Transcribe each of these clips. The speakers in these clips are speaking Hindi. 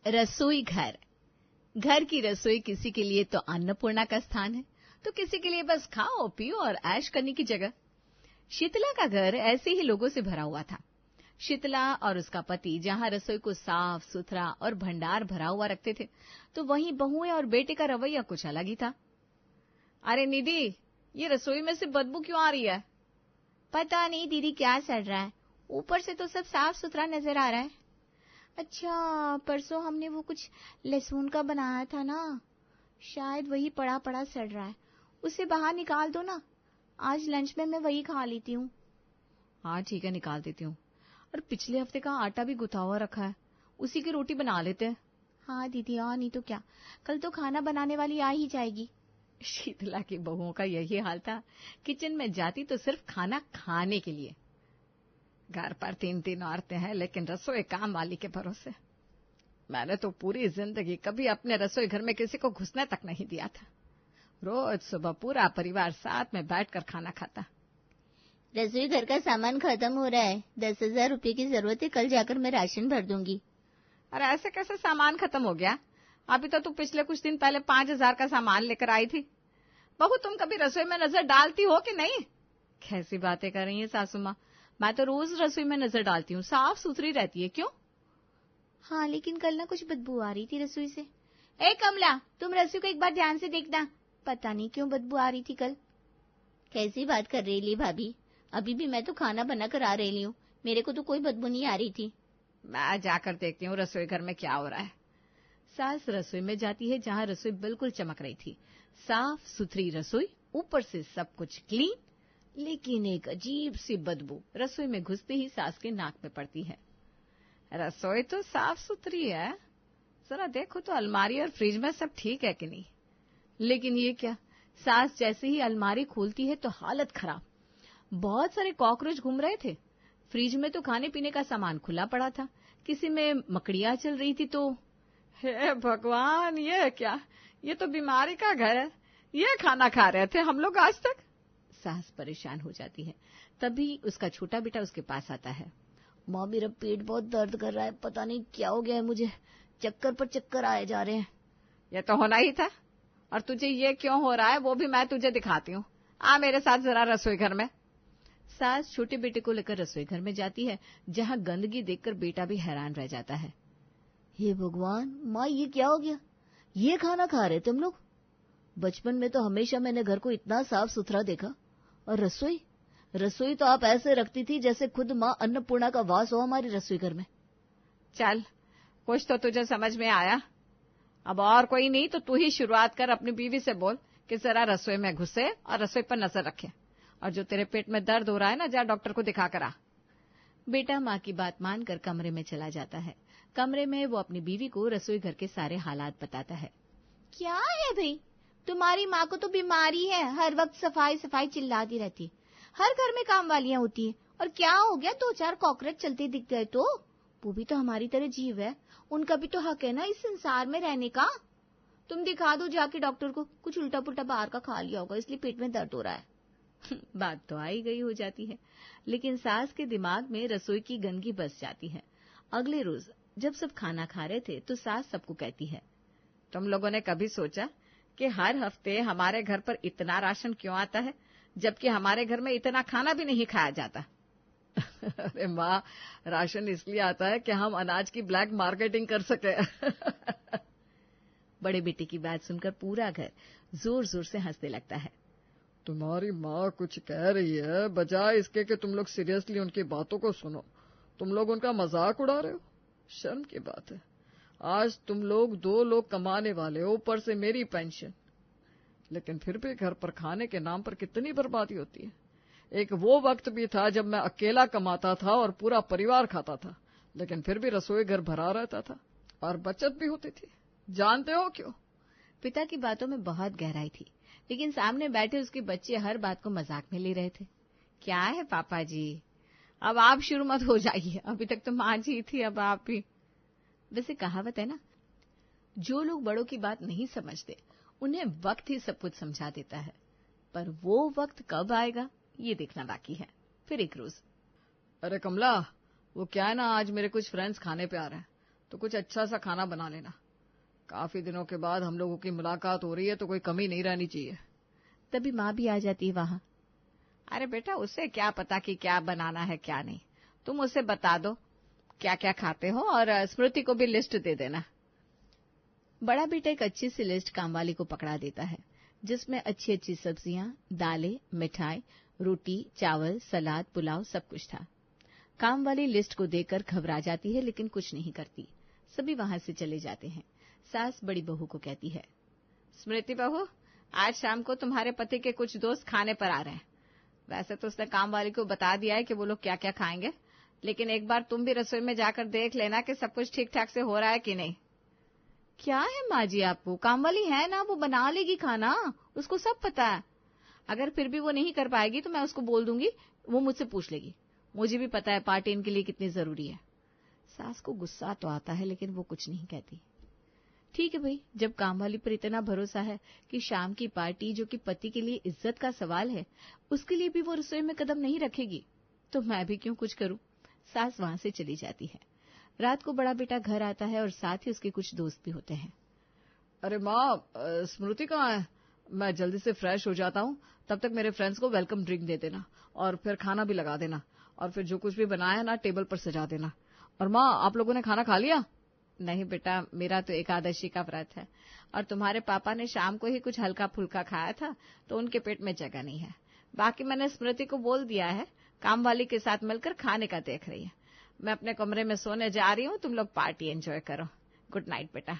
रसोई घर। घर की रसोई किसी के लिए तो अन्नपूर्णा का स्थान है, तो किसी के लिए बस खाओ पियो और ऐश करने की जगह। शीतला का घर ऐसे ही लोगों से भरा हुआ था। शीतला और उसका पति जहां रसोई को साफ सुथरा और भंडार भरा हुआ रखते थे, तो वहीं बहुएं और बेटे का रवैया कुछ अलग ही था। अरे निधि, ये रसोई में से बदबू क्यों आ रही है? पता नहीं दीदी क्या सड़ रहा है, ऊपर से तो सब साफ सुथरा नजर आ रहा है। अच्छा, परसों हमने वो कुछ लहसुन का बनाया था ना, शायद वही पड़ा पड़ा सड़ रहा है। उसे बाहर निकाल दो ना, आज लंच में मैं वही खा लेती हूँ। हाँ ठीक है, निकाल देती हूँ। और पिछले हफ्ते का आटा भी गुथा हुआ रखा है, उसी की रोटी बना लेते हैं। हाँ दीदी, और नहीं तो क्या, कल तो खाना बनाने वाली आ ही जाएगी। शीतला की बहुओं का यही हाल था। किचन में जाती तो सिर्फ खाना खाने के लिए। घर पर 3-3 औरतें हैं, लेकिन रसोई काम वाली के भरोसे। मैंने तो पूरी जिंदगी कभी अपने रसोई घर में किसी को घुसने तक नहीं दिया था। रोज सुबह पूरा परिवार साथ में बैठकर खाना खाता। रसोई घर का सामान खत्म हो रहा है, 10,000 रुपए की जरूरत है, कल जाकर मैं राशन भर दूंगी। अरे ऐसे कैसे सामान खत्म हो गया? अभी तो तू पिछले कुछ दिन पहले 5,000 का सामान लेकर आई थी। बहू, तुम कभी रसोई में नजर डालती हो कि नहीं? कैसी बातें कर रही है सासू माँ, मैं तो रोज रसोई में नजर डालती हूँ, साफ सुथरी रहती है। क्यों? हाँ, लेकिन कल ना कुछ बदबू आ रही थी रसोई से। ए कमला, तुम रसोई को एक बार ध्यान से देखना, पता नहीं क्यों बदबू आ रही थी कल। कैसी बात कर रही ली भाभी, अभी भी मैं तो खाना बना कर आ रही हूँ, मेरे को तो कोई बदबू नहीं आ रही थी। मैं जाकर देखती हूँ रसोई घर में क्या हो रहा है। सास रसोई में जाती है, जहाँ रसोई बिल्कुल चमक रही थी। साफ सुथरी रसोई, ऊपर से सब कुछ क्लीन, लेकिन एक अजीब सी बदबू रसोई में घुसते ही सास के नाक में पड़ती है। रसोई तो साफ सुथरी है, जरा देखो तो अलमारी और फ्रिज में सब ठीक है कि नहीं। लेकिन ये क्या, सास जैसे ही अलमारी खोलती है तो हालत खराब। बहुत सारे कॉकरोच घूम रहे थे। फ्रिज में तो खाने पीने का सामान खुला पड़ा था, किसी में मकड़ियां चल रही थी। तो हे भगवान, ये क्या, ये तो बीमारी का घर है, ये खाना खा रहे थे हम लोग आज तक। सास परेशान हो जाती है। तभी उसका छोटा बेटा उसके पास आता है। माँ, मेरा पेट बहुत दर्द कर रहा है, पता नहीं क्या हो गया है मुझे, चक्कर पर चक्कर आए जा रहे हैं। ये तो होना ही था, और तुझे ये क्यों हो रहा है वो भी मैं तुझे दिखाती हूँ। आ मेरे साथ जरा रसोई घर में। सास छोटे बेटे को लेकर रसोई घर में जाती है, जहाँ गंदगी देखकर बेटा भी हैरान रह जाता है। हे भगवान, माँ ये क्या हो गया, ये खाना खा रहे तुम लोग? बचपन में तो हमेशा मैंने घर को इतना साफ सुथरा देखा, और रसोई तो आप ऐसे रखती थी जैसे खुद माँ अन्नपूर्णा का वास हो हमारी रसोई घर में। चल, कुछ तो तुझे समझ में आया। अब और कोई नहीं तो तू ही शुरुआत कर, अपनी बीवी से बोल कि जरा रसोई में घुसे और रसोई पर नजर रखे, और जो तेरे पेट में दर्द हो रहा है ना, जा डॉक्टर को दिखा कर आ। बेटा माँ की बात मानकर कमरे में चला जाता है। कमरे में वो अपनी बीवी को रसोई घर के सारे हालात बताता है। क्या है भाई, तुम्हारी माँ को तो बीमारी है, हर वक्त सफाई सफाई चिल्लाती रहती, हर घर में काम वालियां होती है, और क्या हो गया, 2-4 कॉकरोच चलते दिख गए तो? वो भी तो हमारी तरह जीव है, उनका भी तो हक है ना इस संसार में रहने का। तुम दिखा दो जाके डॉक्टर को, कुछ उल्टा पुल्टा बाहर का खा लिया होगा इसलिए पेट में दर्द हो रहा है। बात तो आई गई हो जाती है, लेकिन सास के दिमाग में रसोई की गंदगी बस जाती है। अगले रोज जब सब खाना खा रहे थे तो सास सबको कहती है, तुम लोगों ने कभी सोचा कि हर हफ्ते हमारे घर पर इतना राशन क्यों आता है, जबकि हमारे घर में इतना खाना भी नहीं खाया जाता? अरे माँ, राशन इसलिए आता है कि हम अनाज की ब्लैक मार्केटिंग कर सके। बड़े बेटे की बात सुनकर पूरा घर जोर जोर से हंसने लगता है। तुम्हारी माँ कुछ कह रही है, बजाय इसके कि तुम लोग सीरियसली उनकी बातों को सुनो, तुम लोग उनका मजाक उड़ा रहे हो। शर्म की बात है, आज तुम लोग 2 लोग कमाने वाले हो, ऊपर से मेरी पेंशन, लेकिन फिर भी घर पर खाने के नाम पर कितनी बर्बादी होती है। एक वो वक्त भी था जब मैं अकेला कमाता था और पूरा परिवार खाता था, लेकिन फिर भी रसोई घर भरा रहता था और बचत भी होती थी। जानते हो क्यों? पिता की बातों में बहुत गहराई थी, लेकिन सामने बैठे उसके बच्चे हर बात को मजाक में ले रहे थे। क्या है पापा जी, अब आप शुरू मत हो जाइए, अभी तक तो माँ जी थी, अब आप भी। वैसे कहावत है ना, जो लोग बड़ों की बात नहीं समझते उन्हें वक्त ही सब कुछ समझा देता है, पर वो वक्त कब आएगा ये देखना बाकी है। फिर एक रोज, अरे कमला, वो क्या है ना, आज मेरे कुछ फ्रेंड्स खाने पे आ रहे हैं, तो कुछ अच्छा सा खाना बना लेना। काफी दिनों के बाद हम लोगों की मुलाकात हो रही है तो कोई कमी नहीं रहनी चाहिए। तभी माँ भी आ जाती है वहां। अरे बेटा, उससे क्या पता कि क्या बनाना है क्या नहीं। तुम उसे बता दो क्या क्या खाते हो और स्मृति को भी लिस्ट दे देना। बड़ा बेटा एक अच्छी सी लिस्ट कामवाली को पकड़ा देता है, जिसमें अच्छी अच्छी सब्जियां, दालें, मिठाई, रोटी, चावल, सलाद, पुलाव सब कुछ था। कामवाली लिस्ट को देखकर घबरा जाती है, लेकिन कुछ नहीं करती। सभी वहां से चले जाते हैं। सास बड़ी बहू को कहती है, स्मृति बहू, आज शाम को तुम्हारे पति के कुछ दोस्त खाने पर आ रहे हैं। वैसे तो उसने काम वाली को बता दिया है कि वो लोग क्या क्या खाएंगे, लेकिन एक बार तुम भी रसोई में जाकर देख लेना कि सब कुछ ठीक ठाक से हो रहा है कि नहीं। क्या है माँ जी आपको, कामवाली है ना, वो बना लेगी खाना, उसको सब पता है। अगर फिर भी वो नहीं कर पाएगी तो मैं उसको बोल दूंगी, वो मुझसे पूछ लेगी। मुझे भी पता है पार्टी इनके लिए कितनी जरूरी है। सास को गुस्सा तो आता है, लेकिन वो कुछ नहीं कहती। ठीक है भाई, जब कामवाली पर इतना भरोसा है कि शाम की पार्टी, जो कि पति के लिए इज्जत का सवाल है, उसके लिए भी वो रसोई में कदम नहीं रखेगी, तो मैं भी क्यों कुछ करूं। सास वहां से चली जाती है। रात को बड़ा बेटा घर आता है और साथ ही उसके कुछ दोस्त भी होते हैं। अरे माँ, स्मृति कहाँ है? मैं जल्दी से फ्रेश हो जाता हूँ, तब तक मेरे फ्रेंड्स को वेलकम ड्रिंक दे देना और फिर खाना भी लगा देना, और फिर जो कुछ भी बनाया ना टेबल पर सजा देना। और माँ, आप लोगों ने खाना खा लिया? नहीं बेटा, मेरा तो एकादशी का व्रत है और तुम्हारे पापा ने शाम को ही कुछ हल्का फुल्का खाया था, तो उनके पेट में जगह नहीं है। बाकी मैंने स्मृति को बोल दिया है, काम वाली के साथ मिलकर खाने का देख रही है। मैं अपने कमरे में सोने जा रही हूँ, तुम लोग पार्टी एंजॉय करो। गुड नाइट बेटा।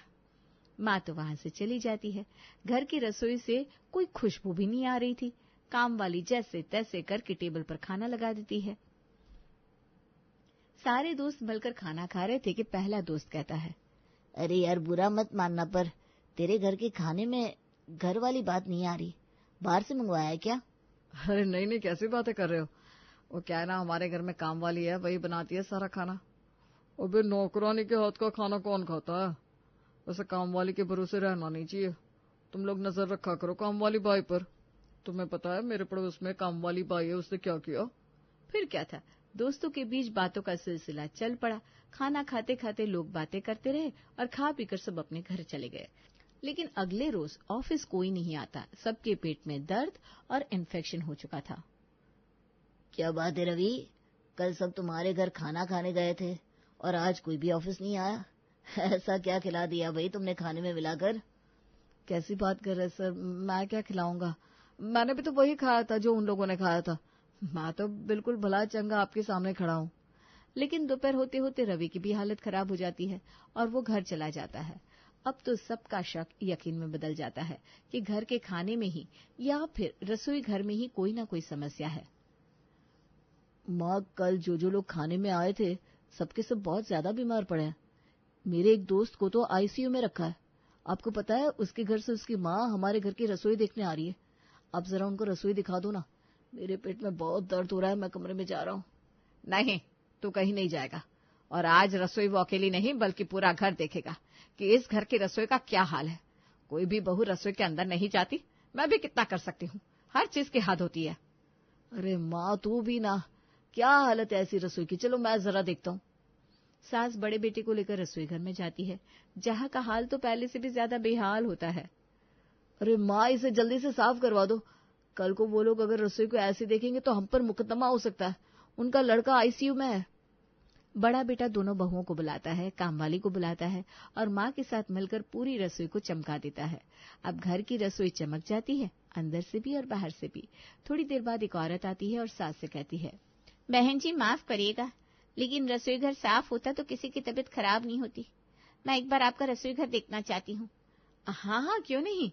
माँ तो वहां से चली जाती है। घर की रसोई से कोई खुशबू भी नहीं आ रही थी। काम वाली जैसे तैसे करके टेबल पर खाना लगा देती है। सारे दोस्त मिलकर खाना खा रहे थे कि पहला दोस्त कहता है, अरे यार, बुरा मत मानना, पर तेरे घर के खाने में घर वाली बात नहीं आ रही। बाहर से मंगवाया है क्या? अरे नहीं नहीं, कैसी बातें कर रहे हो? वो क्या है ना, हमारे घर में काम वाली है, वही बनाती है सारा खाना। अबे नौकरानी के हाथ का खाना कौन खाता है? वैसे काम वाली के भरोसे रहना नहीं चाहिए। तुम लोग नजर रखा करो काम वाली बाई पर। तुम्हें पता है मेरे पड़ोस में काम वाली बाई है, उसने क्या किया? फिर क्या था, दोस्तों के बीच बातों का सिलसिला चल पड़ा। खाना खाते खाते लोग बातें करते रहे और खा पीकर सब अपने घर चले गए। लेकिन अगले रोज ऑफिस कोई नहीं आता। सबके पेट में दर्द और इन्फेक्शन हो चुका था। क्या बात है रवि, कल सब तुम्हारे घर खाना खाने गए थे और आज कोई भी ऑफिस नहीं आया। ऐसा क्या खिला दिया भाई तुमने खाने में मिलाकर? कैसी बात कर रहे सर, मैं क्या खिलाऊंगा? मैंने भी तो वही खाया था जो उन लोगों ने खाया था। मैं तो बिल्कुल भला चंगा आपके सामने खड़ा हूँ। लेकिन दोपहर होते होते रवि की भी हालत खराब हो जाती है और वो घर चला जाता है। अब तो सबका शक यकीन में बदल जाता है कि घर के खाने में ही या फिर रसोई घर में ही कोई ना कोई समस्या है। माँ, कल जो लोग खाने में आए थे सबके सब बहुत ज्यादा बीमार पड़े हैं। मेरे एक दोस्त को तो आईसीयू में रखा है। आपको पता है, उसके घर से उसकी माँ हमारे घर की रसोई देखने आ रही है। आप जरा उनको रसोई दिखा दो ना, मेरे पेट में बहुत दर्द हो रहा है, मैं कमरे में जा रहा हूँ। नहीं, तू कहीं नहीं जाएगा। और आज रसोई वो अकेली नहीं बल्कि पूरा घर देखेगा कि इस घर की रसोई का क्या हाल है। कोई भी बहू रसोई के अंदर नहीं जाती। मैं भी कितना कर सकती हूँ, हर चीज की हद होती है। अरे माँ, तू भी ना, क्या हालत है ऐसी रसोई की, चलो मैं जरा देखता हूँ। सास बड़े बेटे को लेकर रसोई घर में जाती है, जहाँ का हाल तो पहले से भी ज्यादा बेहाल होता है। अरे माँ, इसे जल्दी से साफ करवा दो। कल को वो लोग अगर रसोई को ऐसे देखेंगे तो हम पर मुकदमा हो सकता है। उनका लड़का आईसीयू में है। बड़ा बेटा दोनों बहुओं को बुलाता है, कामवाली को बुलाता है और माँ के साथ मिलकर पूरी रसोई को चमका देता है। अब घर की रसोई चमक जाती है, अंदर से भी और बाहर से भी। थोड़ी देर बाद एक औरत आती है और सास से कहती है, बहन जी माफ करिएगा, लेकिन रसोई घर साफ होता तो किसी की तबीयत खराब नहीं होती। मैं एक बार आपका रसोई घर देखना चाहती हूँ। हाँ हाँ, क्यों नहीं।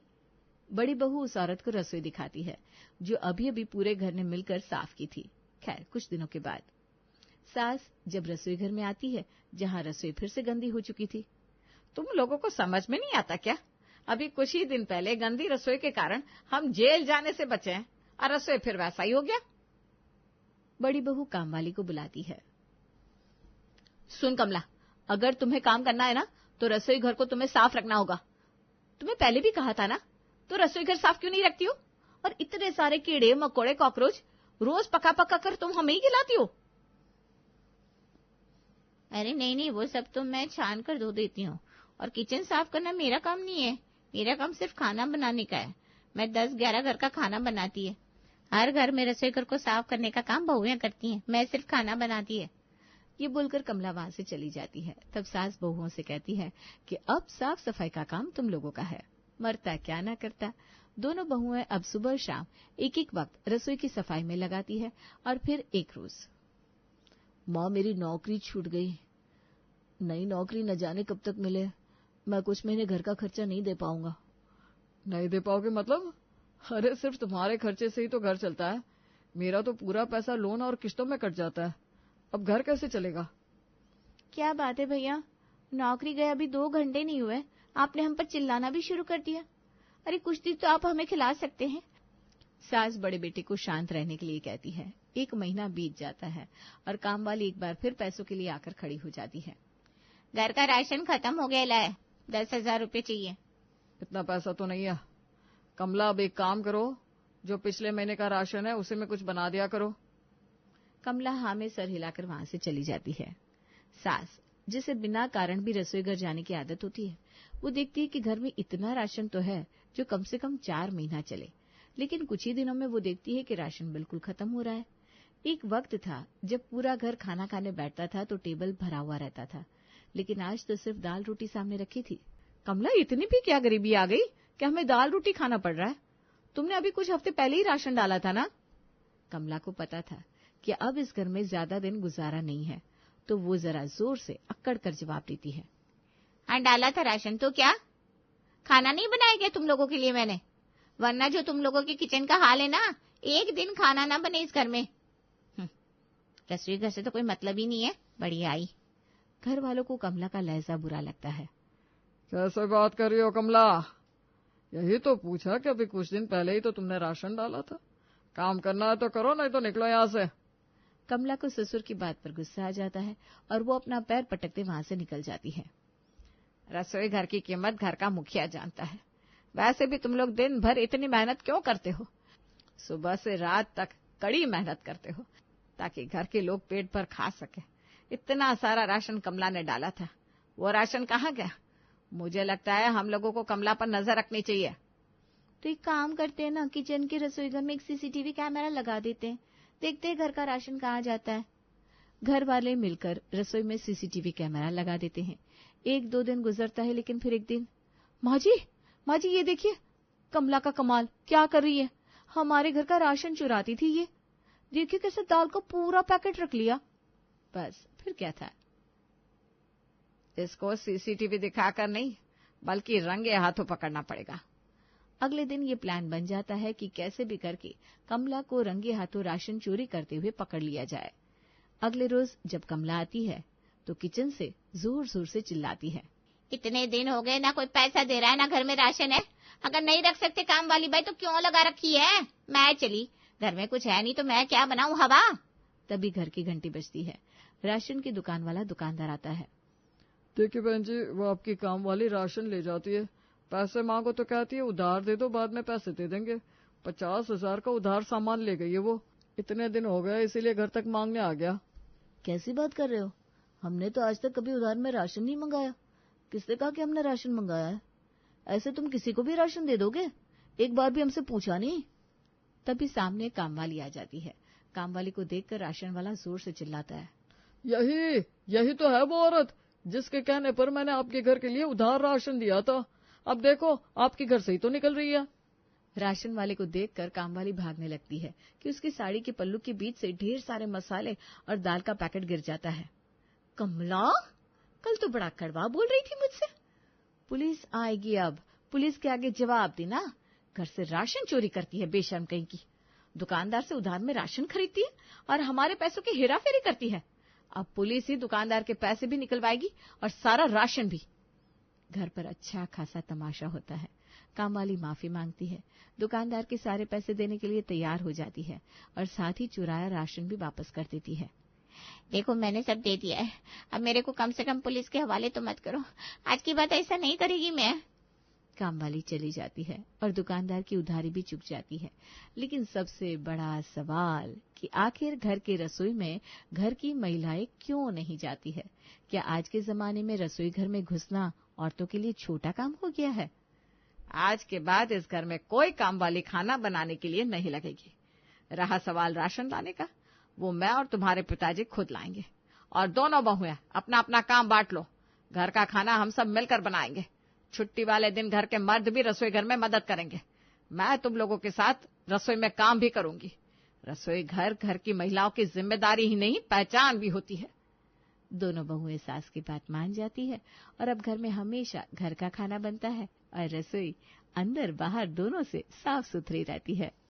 बड़ी बहू उस औरत को रसोई दिखाती है, जो अभी अभी पूरे घर ने मिलकर साफ की थी। खैर, कुछ दिनों के बाद सास जब रसोई घर में आती है, जहाँ रसोई फिर से गंदी हो चुकी थी। तुम लोगों को समझ में नहीं आता क्या? अभी कुछ ही दिन पहले गंदी रसोई के कारण हम जेल जाने से बचे हैं और रसोई फिर वैसा ही हो गया। बड़ी बहू कामवाली को बुलाती है। सुन कमला, अगर तुम्हें काम करना है ना, तो रसोई घर को तुम्हें साफ रखना होगा। तुम्हें पहले भी कहा था ना, तो रसोई घर साफ क्यों नहीं रखती हो? और इतने सारे कीड़े मकोड़े कॉकरोच रोज पका पका कर तुम हमें ही खिलाती हो। अरे नहीं नहीं, वो सब तो मैं छान कर धो देती हूँ, और किचन साफ करना मेरा काम नहीं है। मेरा काम सिर्फ खाना बनाने का है। मैं 10-11 घर का खाना बनाती है। हर घर में रसोई घर को साफ करने का काम बहुएं करती हैं, मैं सिर्फ खाना बनाती है। ये बोलकर कमला वहां से चली जाती है। तब सास बहुओं से कहती है कि अब साफ सफाई का काम तुम लोगों का है। मरता क्या ना करता। दोनों बहुएं अब सुबह शाम एक एक वक्त रसोई की सफाई में लगाती है। और फिर एक रोज, माँ मेरी नौकरी छूट गई, नई नौकरी न जाने कब तक मिले, मैं कुछ महीने घर का खर्चा नहीं दे पाऊंगा। नहीं दे पाओगे मतलब? अरे सिर्फ तुम्हारे खर्चे से ही तो घर चलता है। मेरा तो पूरा पैसा लोन और किस्तों में कट जाता है। अब घर कैसे चलेगा? क्या बात है भैया, नौकरी गए अभी 2 घंटे नहीं हुए, आपने हम पर चिल्लाना भी शुरू कर दिया। अरे कुछ दिन तो आप हमें खिला सकते हैं। सास बड़े बेटे को शांत रहने के लिए कहती है। 1 महीना बीत जाता है और काम वाली एक बार फिर पैसों के लिए आकर खड़ी हो जाती है। घर का राशन खत्म हो गया है, 10,000 रुपये चाहिए। इतना पैसा तो नहीं है। कमला, अब एक काम करो, जो पिछले महीने का राशन है उसे में कुछ बना दिया करो। कमला हाँ में सर हिलाकर वहां से चली जाती है। सास, जिसे बिना कारण भी रसोई घर जाने की आदत होती है, वो देखती है कि घर में इतना राशन तो है जो कम से कम 4 महीना चले, लेकिन कुछ ही दिनों में वो देखती है कि राशन बिल्कुल खत्म हो रहा है। एक वक्त था जब पूरा घर खाना खाने बैठता था तो टेबल भरा हुआ रहता था, लेकिन आज तो सिर्फ दाल रोटी सामने रखी थी। कमला, इतनी भी क्या गरीबी आ गई कि हमें दाल रोटी खाना पड़ रहा है? तुमने अभी कुछ हफ्ते पहले ही राशन डाला था ना? कमला को पता था कि अब इस घर में ज्यादा दिन गुजारा नहीं है, तो वो जरा जोर से अक्कड़ कर जवाब देती है। हाँ डाला था राशन, तो क्या खाना नहीं बनाया क्या तुम लोगों के लिए मैंने? वरना जो तुम लोगों के किचन का हाल है ना, एक दिन खाना ना बने इस घर में। रसोई घर से तो कोई मतलब ही नहीं है। बढ़िया आई। घर वालों को कमला का लहजा बुरा लगता है। कैसे बात कर रही हो कमला? यही तो पूछा कि अभी कुछ दिन पहले ही तो तुमने राशन डाला था। काम करना है तो करो, नहीं तो निकलो यहाँ से। कमला को ससुर की बात पर गुस्सा आ जाता है और वो अपना पैर पटकते वहां से निकल जाती है। रसोई घर की कीमत घर का मुखिया जानता है। वैसे भी तुम लोग दिन भर इतनी मेहनत क्यों करते हो? सुबह से रात तक कड़ी मेहनत करते हो ताकि घर के लोग पेट भर खा सके। इतना सारा राशन कमला ने डाला था, वो राशन कहाँ गया? मुझे लगता है हम लोगों को कमला पर नजर रखनी चाहिए। तो एक काम करते हैं ना, किचन के रसोई घर में एक सीसीटीवी कैमरा लगा देते हैं, देखते हैं घर का राशन कहाँ जाता है। घर वाले मिलकर रसोई में सीसीटीवी कैमरा लगा देते हैं। 1-2 दिन गुजरता है, लेकिन फिर एक दिन, माँ जी ये देखिए कमला का कमाल, क्या कर रही है? हमारे घर का राशन चुराती थी ये, देखिए कैसे दाल का पूरा पैकेट रख लिया। बस फिर क्या था, इसको सीसीटीवी दिखाकर नहीं बल्कि रंगे हाथों पकड़ना पड़ेगा। अगले दिन ये प्लान बन जाता है कि कैसे भी करके कमला को रंगे हाथों राशन चोरी करते हुए पकड़ लिया जाए। अगले रोज जब कमला आती है तो किचन से जोर जोर से चिल्लाती है, इतने दिन हो गए, ना कोई पैसा दे रहा है ना घर में राशन है। अगर नहीं रख सकते काम वाली बाई तो क्यों लगा रखी है? मैं चली, घर में कुछ है नहीं तो मैं क्या बनाऊं हवा। तभी घर की घंटी बजती है। राशन की दुकान वाला दुकानदार आता है। देखिए बहन जी, वो आपकी काम वाली राशन ले जाती है, पैसे मांगो तो कहती है उधार दे दो, बाद में पैसे दे देंगे। 50,000 का उधार सामान ले गई है वो। इतने दिन हो गए इसीलिए घर तक मांगने आ गया। कैसी बात कर रहे हो? हमने तो आज तक कभी उधार में राशन नहीं मंगाया। किसने कहा कि हमने राशन मंगाया है? ऐसे तुम किसी को भी राशन दे दोगे? एक बार भी हमसे पूछा नहीं। तभी सामने कामवाली आ जाती है। कामवाली को देखकर राशन वाला जोर से चिल्लाता है, यही तो है वो औरत जिसके कहने पर मैंने आपके घर के लिए उधार राशन दिया था। अब देखो आपके घर से ही तो निकल रही है। राशन वाले को देखकर कामवाली भागने लगती है कि उसकी साड़ी के पल्लू के बीच से ढेर सारे मसाले और दाल का पैकेट गिर जाता है। कमला, कल तो बड़ा कड़वा बोल रही थी मुझसे। पुलिस आएगी अब, पुलिस के आगे जवाब देना। घर से राशन चोरी करती है बेशर्म कहीं की। दुकानदार से उधार में राशन खरीदती है और हमारे पैसों की हेराफेरी करती है। अब पुलिस ही दुकानदार के पैसे भी निकलवाएगी और सारा राशन भी। घर पर अच्छा खासा तमाशा होता है। कामवाली माफी मांगती है, दुकानदार के सारे पैसे देने के लिए तैयार हो जाती है और साथ ही चुराया राशन भी वापस कर देती है। देखो मैंने सब दे दिया है, अब मेरे को कम से कम पुलिस के हवाले तो मत करो। आज की बात ऐसा नहीं करेगी मैं। कामवाली चली जाती है और दुकानदार की उधारी भी चुक जाती है। लेकिन सबसे बड़ा सवाल कि आखिर घर के रसोई में घर की महिलाएं क्यों नहीं जाती है? क्या आज के जमाने में रसोई घर में घुसना औरतों के लिए छोटा काम हो गया है? आज के बाद इस घर में कोई काम वाली खाना बनाने के लिए नहीं लगेगी। रहा सवाल राशन लाने का, वो मैं और तुम्हारे पिताजी खुद लाएंगे। और दोनों बहुएं अपना अपना काम बांट लो। घर का खाना हम सब मिलकर बनाएंगे। छुट्टी वाले दिन घर के मर्द भी रसोई घर में मदद करेंगे। मैं तुम लोगों के साथ रसोई में काम भी करूंगी। रसोई घर घर की महिलाओं की जिम्मेदारी ही नहीं, पहचान भी होती है। दोनों बहुएं सास की बात मान जाती है और अब घर में हमेशा घर का खाना बनता है और रसोई अंदर बाहर दोनों से साफ सुथरी रहती है।